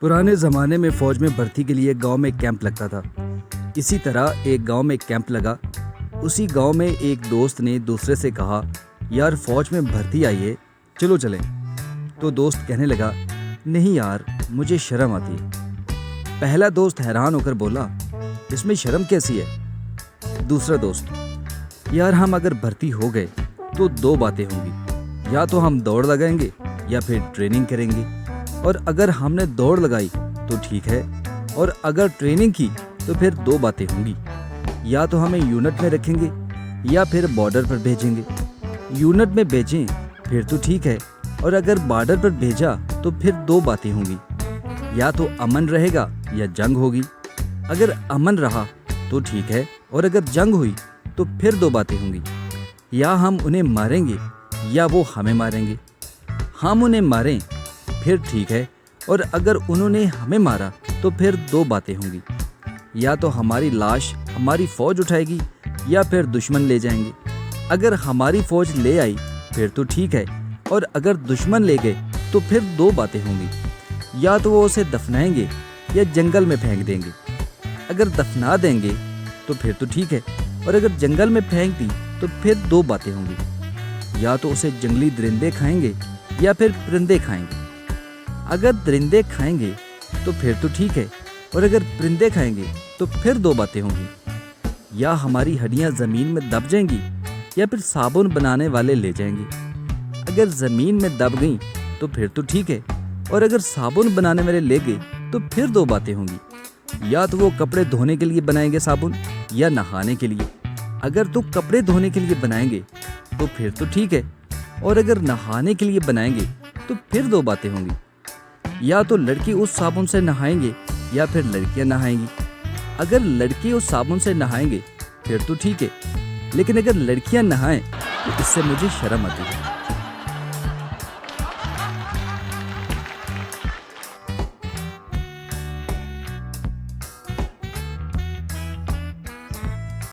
पुराने ज़माने में फ़ौज में भर्ती के लिए गांव में कैंप लगता था। इसी तरह एक गांव में कैंप लगा। उसी गांव में एक दोस्त ने दूसरे से कहा, यार फ़ौज में भर्ती आई है, चलो चलें। तो दोस्त कहने लगा, नहीं यार, मुझे शर्म आती है। पहला दोस्त हैरान होकर बोला, इसमें शर्म कैसी है? दूसरा दोस्त, यार हम अगर भर्ती हो गए तो दो बातें होंगी, या तो हम दौड़ लगाएंगे या फिर ट्रेनिंग करेंगे। और अगर हमने दौड़ लगाई तो ठीक है, और अगर ट्रेनिंग की तो फिर दो बातें होंगी, या तो हमें यूनिट में रखेंगे या फिर बॉर्डर पर भेजेंगे। यूनिट में भेजें फिर तो ठीक है, और अगर बॉर्डर पर भेजा तो फिर दो बातें होंगी, या तो अमन रहेगा या जंग होगी। अगर अमन रहा तो ठीक है, और अगर जंग हुई तो फिर दो बातें होंगी, या हम उन्हें मारेंगे या वो हमें मारेंगे। हम उन्हें मारें फिर ठीक है, और अगर उन्होंने हमें मारा तो फिर दो बातें होंगी, या तो हमारी लाश हमारी फौज उठाएगी या फिर दुश्मन ले जाएंगे। अगर हमारी फौज ले आई फिर तो ठीक है, और अगर दुश्मन ले गए तो फिर दो बातें होंगी, या तो वो उसे दफनाएंगे या जंगल में फेंक देंगे। अगर दफना देंगे तो फिर तो ठीक है, और अगर जंगल में फेंक दी तो फिर दो बातें होंगी, या तो उसे जंगली दरिंदे खाएंगे या फिर परिंदे खाएंगे। अगर दरिंदे खाएंगे तो फिर तो ठीक है, और अगर परिंदे खाएंगे तो फिर दो बातें होंगी, या हमारी हड्डियां ज़मीन में दब जाएंगी या फिर साबुन बनाने वाले ले जाएंगे। अगर ज़मीन में दब गई तो फिर तो ठीक है, और अगर साबुन बनाने वाले ले गए तो फिर दो बातें होंगी, या तो वो कपड़े धोने के लिए बनाएंगे साबुन या नहाने के लिए। अगर तो कपड़े धोने के लिए बनाएंगे तो फिर तो ठीक है, और अगर नहाने के लिए बनाएंगे तो फिर दो बातें होंगी, या तो लड़की उस साबुन से नहाएंगे या फिर लड़कियां नहाएंगी। अगर लड़के उस साबुन से नहाएंगे फिर तो ठीक है, लेकिन अगर लड़कियां नहाएं तो इससे मुझे शर्म आती है।